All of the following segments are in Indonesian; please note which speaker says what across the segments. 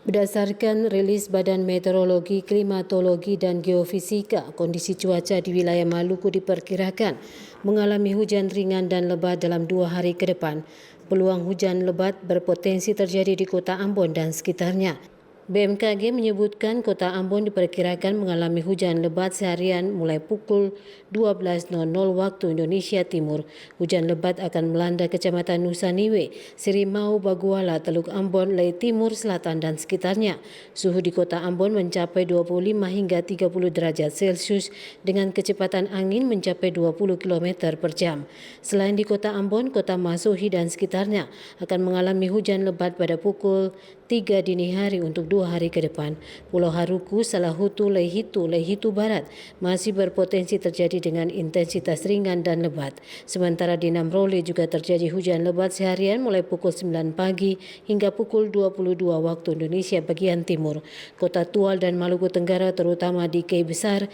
Speaker 1: Berdasarkan rilis Badan Meteorologi, Klimatologi dan Geofisika, kondisi cuaca di wilayah Maluku diperkirakan mengalami hujan ringan dan lebat dalam 2 hari ke depan. Peluang hujan lebat berpotensi terjadi di Kota Ambon dan sekitarnya. BMKG menyebutkan Kota Ambon diperkirakan mengalami hujan lebat seharian mulai pukul 12.00 waktu Indonesia Timur. Hujan lebat akan melanda Kecamatan Nusa Niwe, Sirimau, Baguala, Teluk Ambon, Lei Timur, Selatan dan sekitarnya. Suhu di Kota Ambon mencapai 25 hingga 30 derajat Celcius dengan kecepatan angin mencapai 20 km per jam. Selain di Kota Ambon, Kota Masuhi dan sekitarnya akan mengalami hujan lebat pada pukul 3 dini hari untuk 2 hari ke depan. Pulau Haruku, Salahutu, Lehitu Barat masih berpotensi terjadi dengan intensitas ringan dan lebat. Sementara di Namrole juga terjadi hujan lebat seharian mulai pukul 9 pagi hingga pukul 22 waktu Indonesia bagian timur. Kota Tual dan Maluku Tenggara terutama di Kei Besar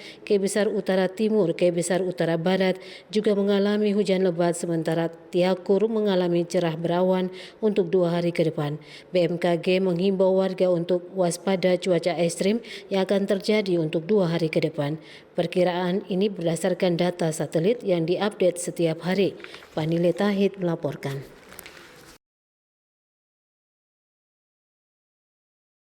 Speaker 1: Utara Timur, Kei Besar Utara Barat juga mengalami hujan lebat sementara Tiakur mengalami cerah berawan untuk 2 hari ke depan. BMKG menghimbau warga untuk waspada cuaca ekstrim yang akan terjadi untuk 2 hari ke depan. Perkiraan ini berdasarkan data satelit yang diupdate setiap hari. Panile Tahid melaporkan.